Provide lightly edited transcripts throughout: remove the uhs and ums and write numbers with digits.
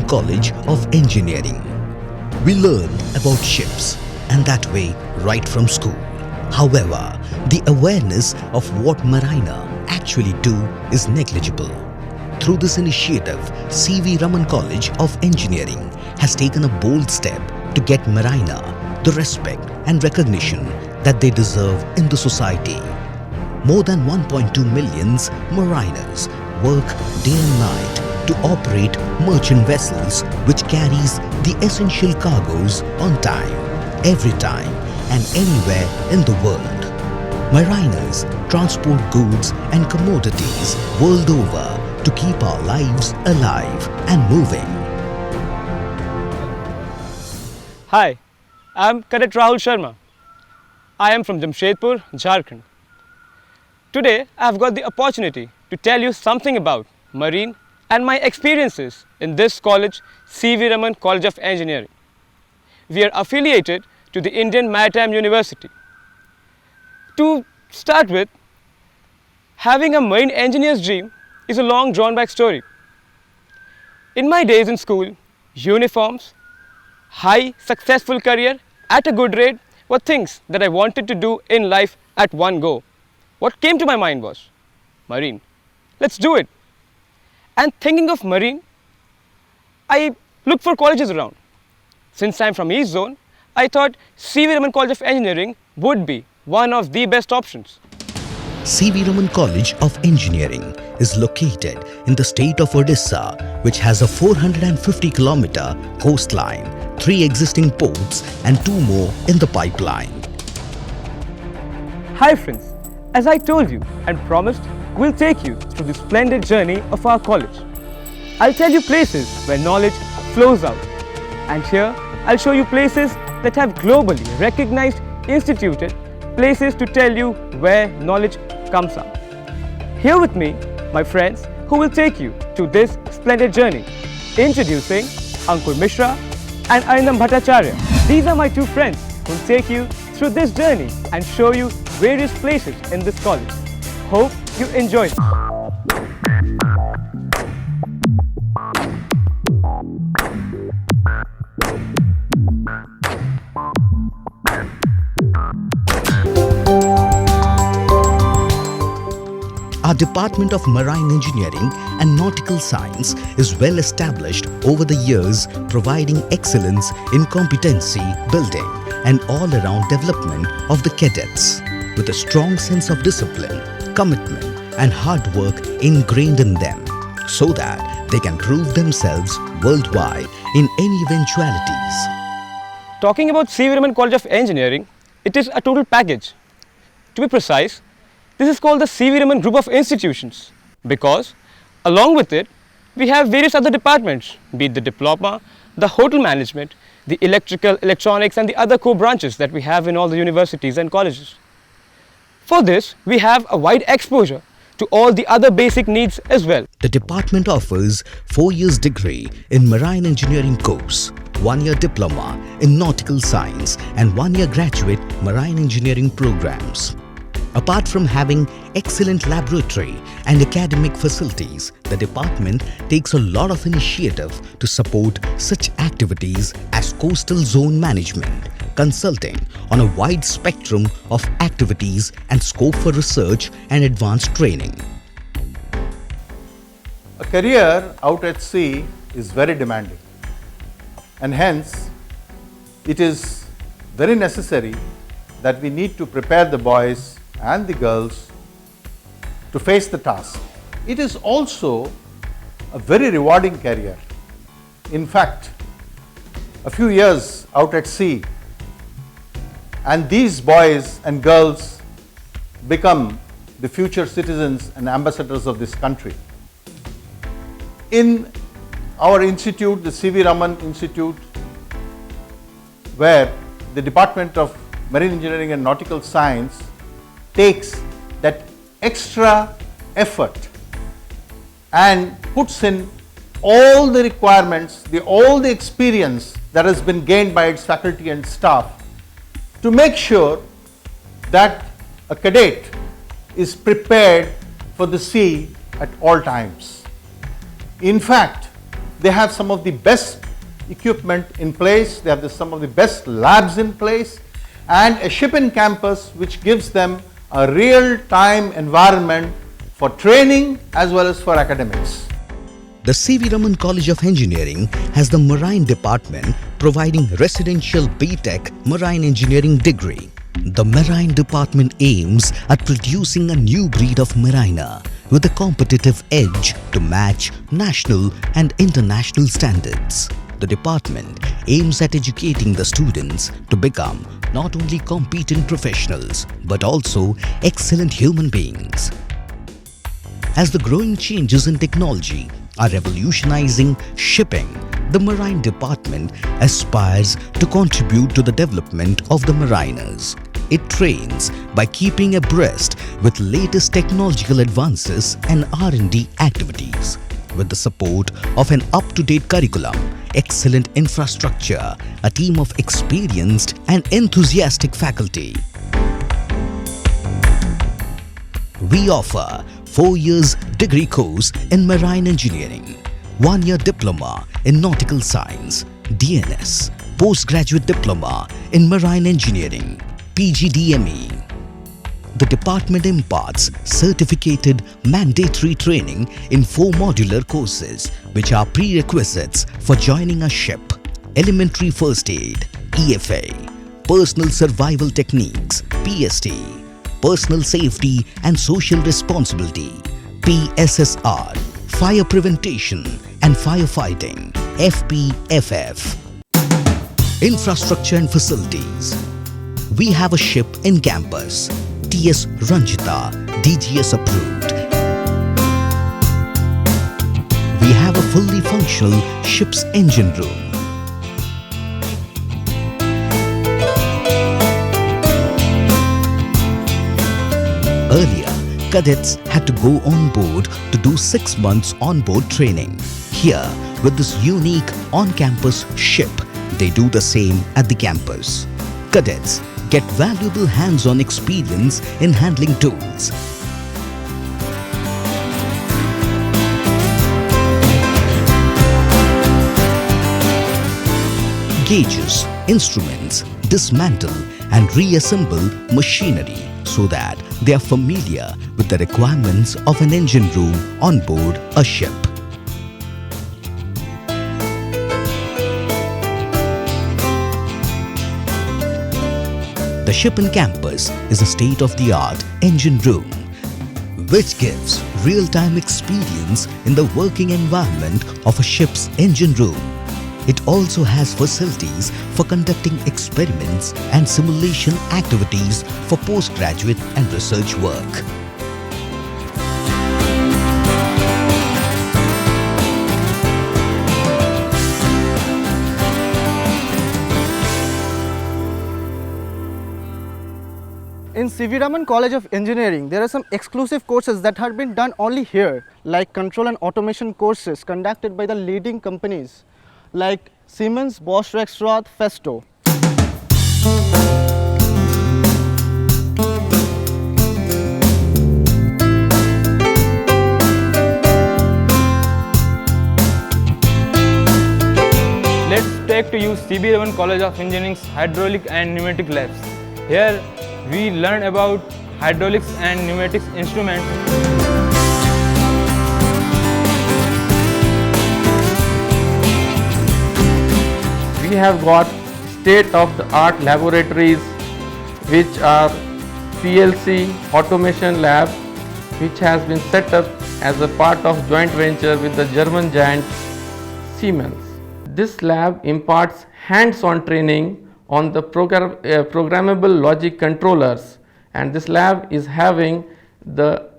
Raman College of Engineering. We learn about ships, and that way right from school. However, the awareness of what Mariner actually do is negligible. Through this initiative, C.V. Raman College of Engineering has taken a bold step to get Mariner the respect and recognition that they deserve in the society. More than 1.2 million mariners work day and night to operate merchant vessels which carries the essential cargoes on time, every time and anywhere in the world. Mariners transport goods and commodities world over to keep our lives alive and moving. Hi, I'm Cadet Rahul Sharma. I am from Jamshedpur, Jharkhand. Today, I have got the opportunity to tell you something about marine and my experiences in this college, C.V. Raman College of Engineering. We are affiliated to the Indian Maritime University. To start with, having a marine engineer's dream is a long drawn back story. In my days in school, uniforms, high successful career at a good rate were things that I wanted to do in life at one go. What came to my mind was marine. Let's do it. And thinking of marine, I looked for colleges around. Since I'm from East Zone, I thought C.V. Raman College of Engineering would be one of the best options. C.V. Raman College of Engineering is located in the state of Odisha, which has a 450-kilometer coastline, 3 existing ports and 2 more in the pipeline. Hi friends, as I told you and promised, we'll take you through the splendid journey of our college. I'll tell you places where knowledge flows out. And here, I'll show you places that have globally recognized instituted places to tell you where knowledge comes up. Here with me, my friends who will take you to this splendid journey. Introducing Ankur Mishra and Arindam Bhattacharya. These are my 2 friends who will take you through this journey and show you various places in this college. Hope you enjoy it. Our Department of Marine Engineering and Nautical Science is well established over the years, providing excellence in competency building and all-around development of the cadets, with a strong sense of discipline, commitment and hard work ingrained in them, so that they can prove themselves worldwide in any eventualities. Talking about C.V. Raman College of Engineering, it is a total package. To be precise, this is called the C.V. Raman Group of Institutions because along with it, we have various other departments, be it the diploma, the hotel management, the electrical, electronics and the other core branches that we have in all the universities and colleges. For this, we have a wide exposure to all the other basic needs as well. The department offers 4 years degree in Marine Engineering course, 1-year diploma in Nautical Science and 1-year graduate Marine Engineering programs. Apart from having excellent laboratory and academic facilities, the department takes a lot of initiative to support such activities as coastal zone management, consulting on a wide spectrum of activities and scope for research and advanced training. A career out at sea is very demanding, and hence it is very necessary that we need to prepare the boys and the girls to face the task. It is also a very rewarding career. In fact, a few years out at sea and these boys and girls become the future citizens and ambassadors of this country. In our institute, the C.V. Raman Institute, where the Department of Marine Engineering and Nautical Science takes that extra effort and puts in all the requirements, all the experience that has been gained by its faculty and staff to make sure that a cadet is prepared for the sea at all times. In fact, They have some of the best equipment in place, they have some of the best labs in place, and a ship in campus which gives them a real-time environment for training as well as for academics. The C.V. Raman College of Engineering has the Marine Department providing residential B.Tech Marine Engineering degree. The Marine Department aims at producing a new breed of mariner with a competitive edge to match national and international standards. The department aims at educating the students to become not only competent professionals but also excellent human beings. As the growing changes in technology are revolutionizing shipping, the Marine Department aspires to contribute to the development of the mariners. It trains by keeping abreast with latest technological advances and R&D activities. With the support of an up-to-date curriculum, excellent infrastructure, a team of experienced and enthusiastic faculty, we offer 4 years degree course in Marine Engineering, 1 year diploma in Nautical Science, DNS, postgraduate diploma in Marine Engineering, PGDME. The department imparts certificated mandatory training in 4 modular courses which are prerequisites for joining a ship: Elementary First Aid, EFA, Personal Survival Techniques, PST, Personal Safety and Social Responsibility, PSSR, Fire Prevention and Firefighting, FPFF. Infrastructure and facilities. We have a ship in campus, TS Ranjita, DGS approved. We have a fully functional ship's engine room. Earlier, cadets had to go on board to do 6 months on-board training. Here, with this unique on-campus ship, they do the same at the campus. Cadets get valuable hands-on experience in handling tools. Gauges, instruments, dismantle and reassemble machinery so that they are familiar with the requirements of an engine room on board a ship. The ship in campus is a state-of-the-art engine room which gives real-time experience in the working environment of a ship's engine room. It also has facilities for conducting experiments and simulation activities for postgraduate and research work. In C.V. Raman College of Engineering, there are some exclusive courses that have been done only here, like control and automation courses conducted by the leading companies like Siemens, Bosch Rexroth, Festo. Let's take to you C.V. Raman College of Engineering's hydraulic and pneumatic labs. Here we learn about hydraulics and pneumatics instruments. We have got state-of-the-art laboratories which are PLC automation lab, which has been set up as a part of joint venture with the German giant Siemens. This lab imparts hands-on training on the programmable logic controllers, and this lab is having the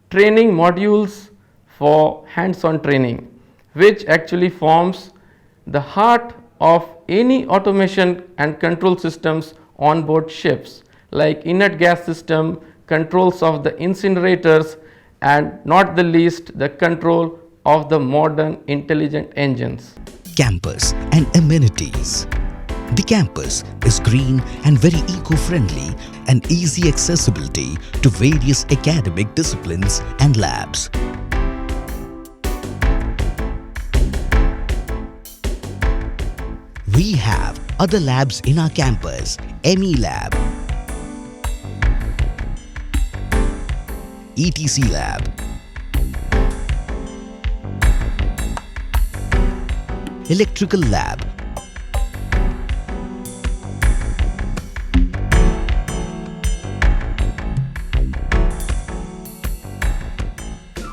training modules for hands-on training, which actually forms the heart of any automation and control systems on board ships, like inert gas system, controls of the incinerators, and not the least the control of the modern intelligent engines. Campus and amenities. The campus is green and very eco-friendly and easy accessibility to various academic disciplines and labs. We have other labs in our campus: ME Lab, ETC Lab, Electrical Lab,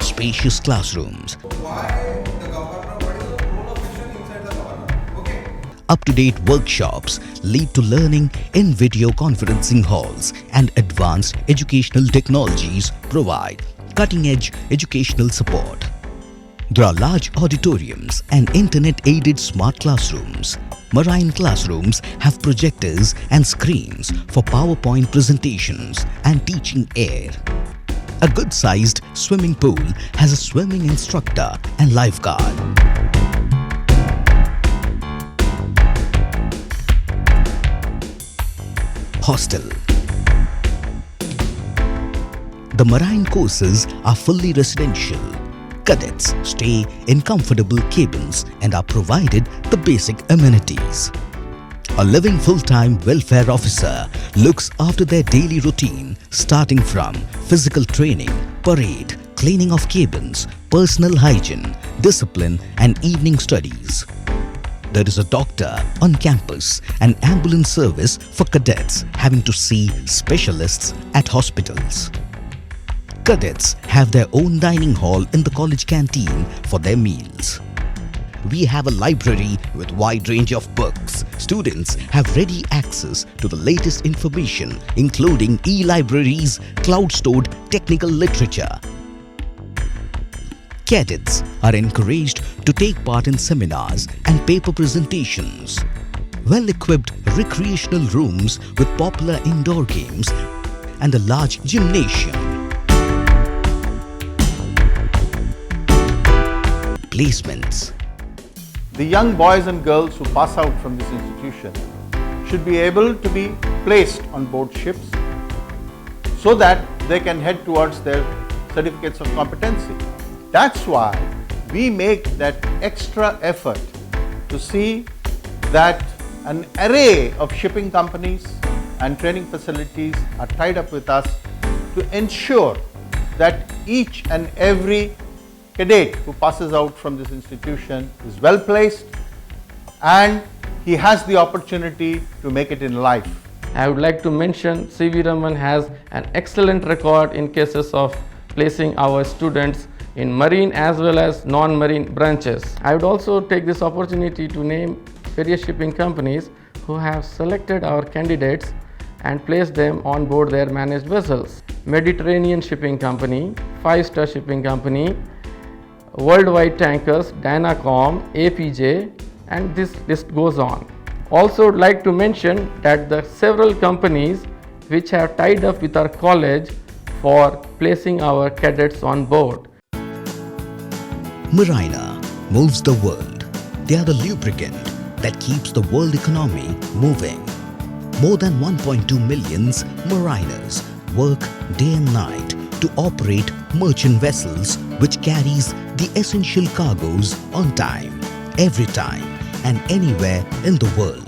spacious classrooms, up-to-date workshops lead to learning in video conferencing halls, and advanced educational technologies provide cutting-edge educational support. There are large auditoriums and internet-aided smart classrooms. Marine classrooms have projectors and screens for PowerPoint presentations and teaching aid. A good-sized swimming pool has a swimming instructor and lifeguard. Hostel. The marine courses are fully residential. Cadets stay in comfortable cabins and are provided the basic amenities. A living full-time welfare officer looks after their daily routine, starting from physical training, parade, cleaning of cabins, personal hygiene, discipline, and evening studies. There is a doctor on campus and ambulance service for cadets having to see specialists at hospitals. Cadets have their own dining hall in the college canteen for their meals. We have a library with wide range of books. Students have ready access to the latest information, including e-libraries, cloud-stored technical literature. Cadets are encouraged to take part in seminars and paper presentations. Well-equipped recreational rooms with popular indoor games and a large gymnasium. Placements. The young boys and girls who pass out from this institution should be able to be placed on board ships so that they can head towards their certificates of competency. That's why we make that extra effort to see that an array of shipping companies and training facilities are tied up with us to ensure that each and every cadet who passes out from this institution is well placed and he has the opportunity to make it in life. I would like to mention C.V. Raman has an excellent record in cases of placing our students in marine as well as non-marine branches. I would also take this opportunity to name various shipping companies who have selected our candidates and placed them on board their managed vessels. Mediterranean Shipping Company, 5-Star Shipping Company, Worldwide Tankers, Dynacom, APJ, and this list goes on. Also would like to mention that the several companies which have tied up with our college for placing our cadets on board. Marina moves the world. They are the lubricant that keeps the world economy moving. More than 1.2 million mariners work day and night to operate merchant vessels which carries the essential cargoes on time, every time and anywhere in the world.